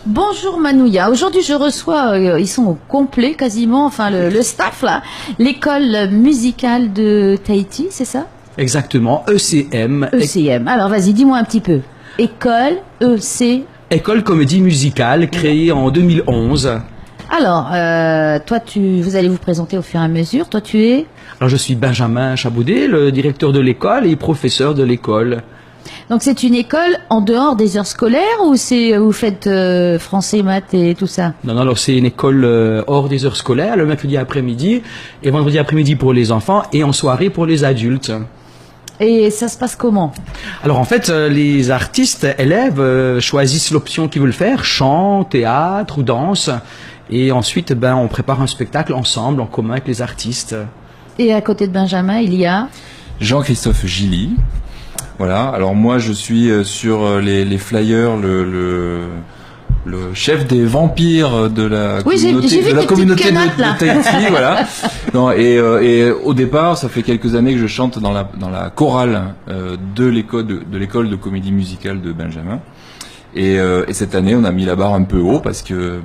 Bonjour Manouya, aujourd'hui je reçois, ils sont au complet quasiment, enfin le staff là, l'école musicale de Tahiti, c'est ça? Exactement, ECM. ECM, alors vas-y dis-moi un petit peu. École, École Comédie Musicale, créée en 2011. Alors, toi vous allez vous présenter au fur et à mesure, toi tu es? Alors je suis Benjamin Chaboudet, le directeur de l'école et professeur de l'école. Donc c'est une école en dehors des heures scolaires ou vous faites français, maths et tout ça? Non, alors c'est une école hors des heures scolaires, le mercredi après-midi et vendredi après-midi pour les enfants et en soirée pour les adultes. Et ça se passe comment? Alors en fait, les artistes, élèves choisissent l'option qu'ils veulent faire, chant, théâtre ou danse. Et ensuite, on prépare un spectacle ensemble, en commun avec les artistes. Et à côté de Benjamin, il y a Jean-Christophe Gilly. Voilà, alors moi je suis sur les flyers, le chef des vampires de la communauté de Tahiti, voilà. Non, et au départ, ça fait quelques années que je chante dans la chorale de l'école de comédie musicale de Benjamin. Et cette année, on a mis la barre un peu haut parce que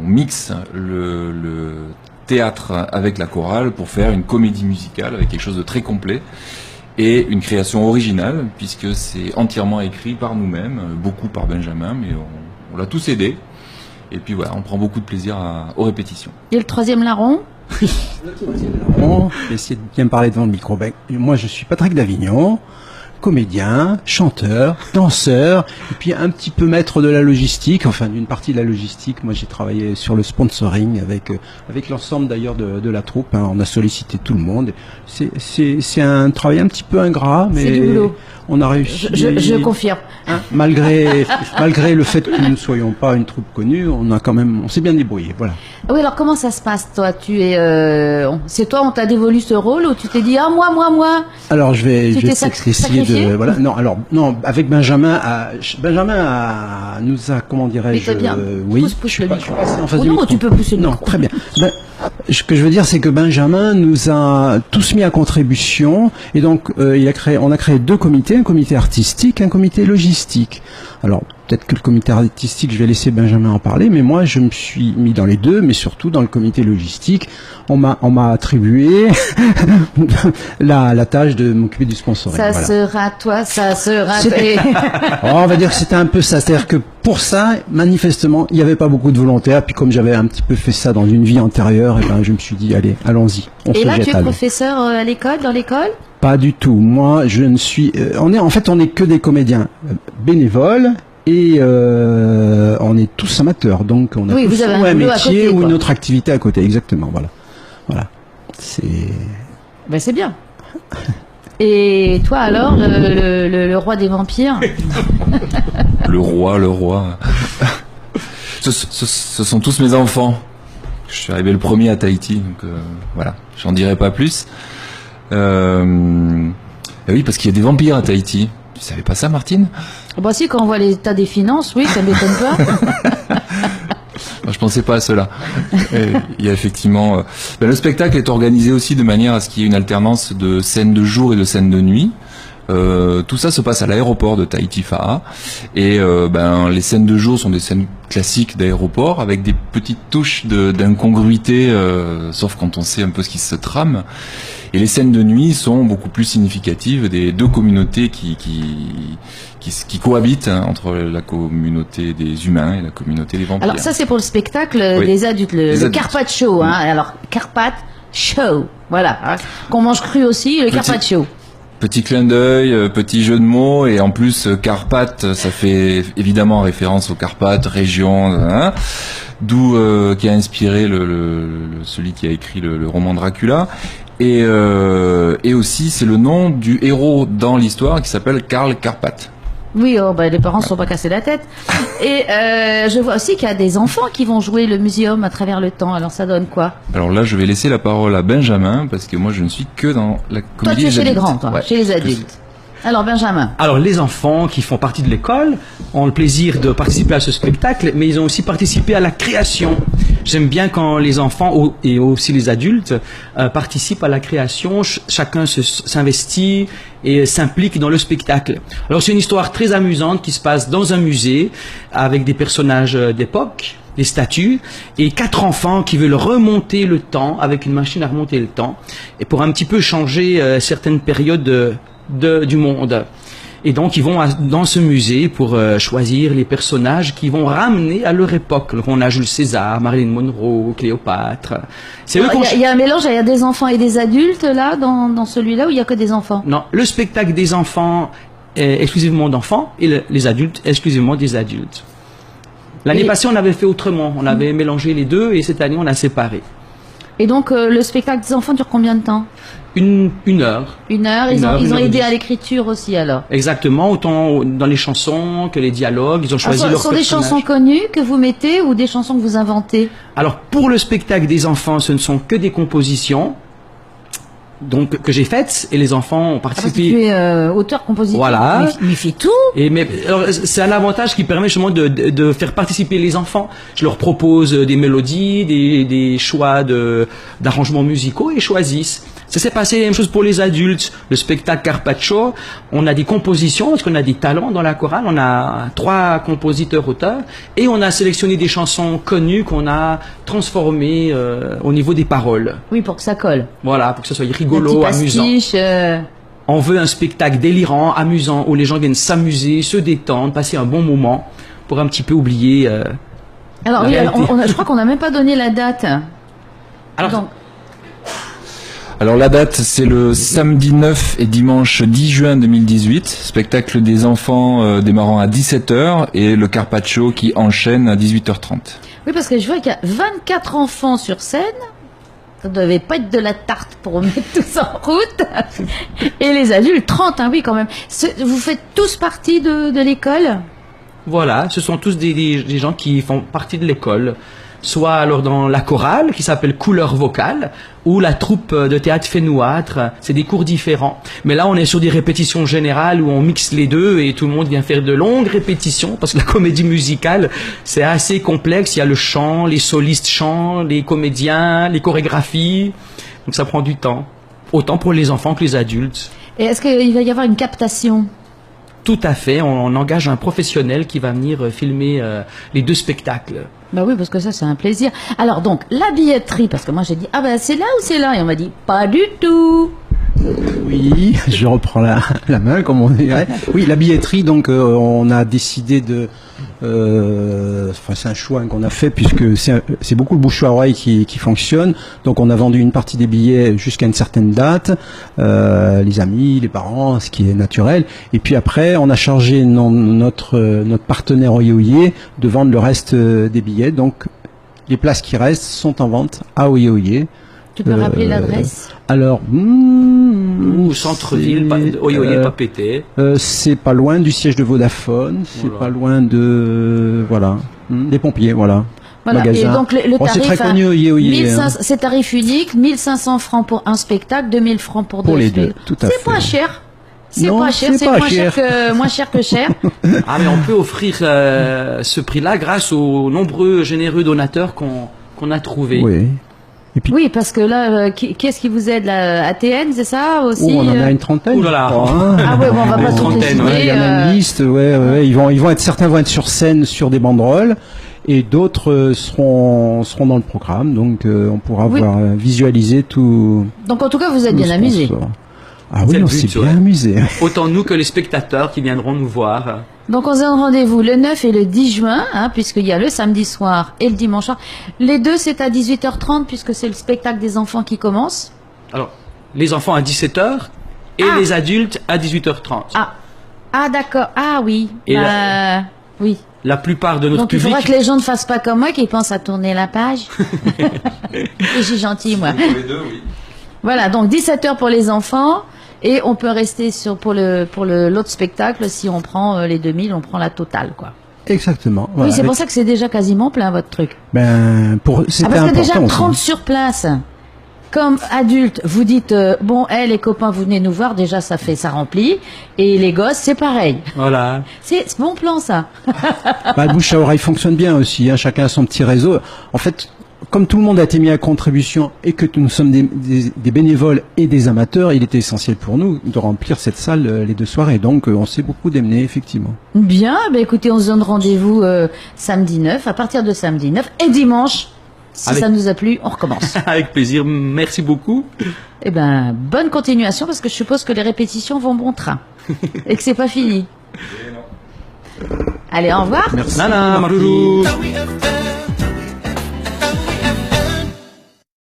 on mixe le théâtre avec la chorale pour faire une comédie musicale avec quelque chose de très complet. Et une création originale, puisque c'est entièrement écrit par nous-mêmes, beaucoup par Benjamin, mais on l'a tous aidé. Et puis voilà, on prend beaucoup de plaisir aux répétitions. Et le troisième larron? On va essayer de bien parler devant le micro. Moi, je suis Patrick Davignon, comédien, chanteur, danseur, et puis un petit peu maître de la logistique, enfin d'une partie de la logistique. Moi j'ai travaillé sur le sponsoring avec l'ensemble d'ailleurs de la troupe, hein. On a sollicité tout le monde. C'est un travail un petit peu ingrat, mais on a réussi. Je confirme. Hein, malgré le fait que nous ne soyons pas une troupe connue, on s'est bien débrouillé, voilà. Oui, alors comment ça se passe, toi? C'est toi, on t'a dévolu ce rôle, ou tu t'es dit, moi? Alors je vais essayer de, voilà. Non, avec Benjamin, nous a, comment dirais-je, oui. Pousse le micro. En face du micro. Tu peux pousser le micro. Non, très bien. Ce que je veux dire, c'est que Benjamin nous a tous mis à contribution, et donc on a créé deux comités, un comité artistique, un comité logistique. Alors peut-être que le comité artistique, je vais laisser Benjamin en parler, mais moi je me suis mis dans les deux, mais surtout dans le comité logistique. On m'a attribué la tâche de m'occuper du sponsoring. Ça sera toi, ça sera toi. On va dire que c'était un peu ça, c'est-à-dire que pour ça, manifestement, il n'y avait pas beaucoup de volontaires. Puis comme j'avais un petit peu fait ça dans une vie antérieure, je me suis dit, allez, allons-y. Et là, tu es professeur à l'école, dans l'école? Pas du tout. Moi, je ne suis. On est que des comédiens bénévoles. Et on est tous amateurs, donc on a tous vous avez un métier côté, ou une autre activité à côté, exactement. Voilà. C'est bien. Et toi alors, le roi des vampires? Le roi. Ce sont tous mes enfants. Je suis arrivé le premier à Tahiti, donc voilà. J'en dirai pas plus. Oui, parce qu'il y a des vampires à Tahiti. Tu savais pas ça, Martine? Bah si, quand on voit l'état des finances, oui, ça m'étonne pas. Moi, je pensais pas à cela. Il y a effectivement... le spectacle est organisé aussi de manière à ce qu'il y ait une alternance de scènes de jour et de scènes de nuit. Tout ça se passe à l'aéroport de Tahiti Fa'a. Et les scènes de jour sont des scènes classiques d'aéroport avec des petites touches d'incongruité, sauf quand on sait un peu ce qui se trame. Et les scènes de nuit sont beaucoup plus significatives des deux communautés qui cohabitent, hein, entre la communauté des humains et la communauté des vampires. Alors ça c'est pour le spectacle des adultes, le carpaccio, hein. Alors carpaccio, voilà, hein, qu'on mange cru aussi, le carpaccio. Petit clin d'œil, petit jeu de mots, et en plus Carpath, ça fait évidemment référence aux Carpates, région, hein, d'où qui a inspiré celui qui a écrit le roman Dracula. Et aussi c'est le nom du héros dans l'histoire qui s'appelle Karl Karpat. Oui, les parents ne se sont pas cassés la tête. Et je vois aussi qu'il y a des enfants qui vont jouer le muséum à travers le temps. Alors ça donne quoi? Alors là, je vais laisser la parole à Benjamin, parce que moi je ne suis que dans la comédie. Toi, tu es chez les grands, toi, ouais, chez les adultes. Alors Benjamin. Alors les enfants qui font partie de l'école ont le plaisir de participer à ce spectacle, mais ils ont aussi participé à la création. j'aime bien quand les enfants et aussi les adultes participent à la création, chacun s'investit et s'implique dans le spectacle. Alors c'est une histoire très amusante qui se passe dans un musée avec des personnages d'époque, des statues, et 4 enfants qui veulent remonter le temps avec une machine à remonter le temps, et pour un petit peu changer certaines périodes du monde. Et donc ils vont dans ce musée pour choisir les personnages qui vont ramener à leur époque. Donc, on a Jules César, Marilyn Monroe, Cléopâtre. Il y a un mélange, il y a des enfants et des adultes là dans celui-là, ou il y a que des enfants? Non, le spectacle des enfants est exclusivement d'enfants et les adultes exclusivement des adultes. L'année passée, on avait fait autrement. On avait mélangé les deux et cette année, on a séparé. Et donc, le spectacle des enfants dure combien de temps? Une heure. Une heure. Ils ont aidé à l'écriture aussi, alors? Exactement, autant dans les chansons que les dialogues. Ils ont choisi leurs personnages. Ce sont des chansons connues que vous mettez ou des chansons que vous inventez? Alors, pour le spectacle des enfants, ce ne sont que des compositions donc que j'ai faites et les enfants ont participé. Tu es auteur-compositeur. Voilà. Mais il fait tout. C'est un avantage qui permet justement de faire participer les enfants. Je leur propose des mélodies, des choix d'arrangements musicaux et ils choisissent. Ça s'est passé la même chose pour les adultes. Le spectacle Carpaccio, on a des compositions parce qu'on a des talents dans la chorale. On a 3 compositeurs-auteurs et on a sélectionné des chansons connues qu'on a transformées au niveau des paroles. Oui, pour que ça colle. Voilà, pour que ça soit rigolo, amusant. On veut un spectacle délirant, amusant, où les gens viennent s'amuser, se détendre, passer un bon moment pour un petit peu oublier. Alors, oui, je crois qu'on n'a même pas donné la date. Alors la date, c'est le samedi 9 et dimanche 10 juin 2018, spectacle des enfants démarrant à 17h et le Carpaccio qui enchaîne à 18h30. Oui, parce que je vois qu'il y a 24 enfants sur scène, ça ne devait pas être de la tarte pour mettre tout ça en route, et les adultes, 30, hein, oui quand même. Vous faites tous partie de l'école? Voilà, ce sont tous des gens qui font partie de l'école. Soit alors dans la chorale qui s'appelle Couleur Vocale ou la troupe de théâtre Fénouâtre, c'est des cours différents. Mais là on est sur des répétitions générales où on mixe les deux et tout le monde vient faire de longues répétitions parce que la comédie musicale c'est assez complexe, il y a le chant, les solistes chantent, les comédiens, les chorégraphies, donc ça prend du temps, autant pour les enfants que les adultes. Et est-ce qu'il va y avoir une captation ? Tout à fait, on engage un professionnel qui va venir filmer les 2 spectacles. Bah oui, parce que ça, c'est un plaisir. Alors donc, la billetterie, parce que moi j'ai dit, ah ben c'est là ou c'est là? Et on m'a dit, pas du tout. Oui, je reprends la main, comme on dirait. Oui, la billetterie, donc on a décidé de... c'est un choix qu'on a fait puisque c'est beaucoup le bouche à oreille qui fonctionne. Donc on a vendu une partie des billets jusqu'à une certaine date, les amis, les parents, ce qui est naturel. Et puis après, on a chargé notre partenaire Oye de vendre le reste des billets. Donc les places qui restent sont en vente à Oye. Tu peux rappeler l'adresse? Alors, centre-ville, Oye Papété. C'est pas loin du siège de Vodafone, c'est pas loin de des pompiers, voilà. Et donc le tarif, c'est très connu, c'est tarif unique, 1500 francs pour un spectacle, 2000 francs pour 2 les deux. Tout à fait. C'est pas cher. C'est non, pas cher, c'est moins cher que cher. Ah mais on peut offrir ce prix-là grâce aux nombreux généreux donateurs qu'on a trouvés. Oui. Et puis, oui, parce que là, qu'est-ce qui vous aide là? ATN, c'est ça aussi? On en a une trentaine. Ouh là là. Ah ouais, bon, on va pas tout les il y en a une liste, certains vont être sur scène sur des banderoles et d'autres seront dans le programme, donc on pourra visualiser tout. Donc en tout cas, vous êtes bien amusés. Ah oui, on s'est bien amusé. Autant nous que les spectateurs qui viendront nous voir. Donc on se donne rendez-vous le 9 et le 10 juin, puisqu'il y a le samedi soir et le dimanche soir. Les deux, c'est à 18h30, puisque c'est le spectacle des enfants qui commence. Alors, les enfants à 17h et les adultes à 18h30. Ah d'accord. Ah oui. Et oui. La plupart de notre Donc, public... il faudra que les gens ne fassent pas comme moi, qu'ils pensent à tourner la page. Et j'ai gentil, moi. Pour les deux, oui. Voilà, donc 17h pour les enfants. Et on peut rester pour l'autre spectacle, si on prend les 2000, on prend la totale, quoi. Exactement. Voilà, oui, c'est pour ça que c'est déjà quasiment plein, votre truc. C'était parce que déjà 30 aussi. sur place. Comme adulte, vous dites, les copains, vous venez nous voir, déjà ça remplit. Et les gosses, c'est pareil. Voilà. C'est bon plan, ça. Le bouche à oreille fonctionne bien aussi, chacun a son petit réseau. En fait, comme tout le monde a été mis à contribution et que nous sommes des bénévoles et des amateurs, il était essentiel pour nous de remplir cette salle les 2 soirs. Et donc, on s'est beaucoup démené, effectivement. Bien, écoutez, on se donne rendez-vous samedi 9, à partir de samedi 9 et dimanche. Si ça nous a plu, on recommence. Avec plaisir, merci beaucoup. Eh ben, bonne continuation, parce que je suppose que les répétitions vont bon train. Et que c'est pas fini. Allez, au revoir. Merci. Nana, Maruru.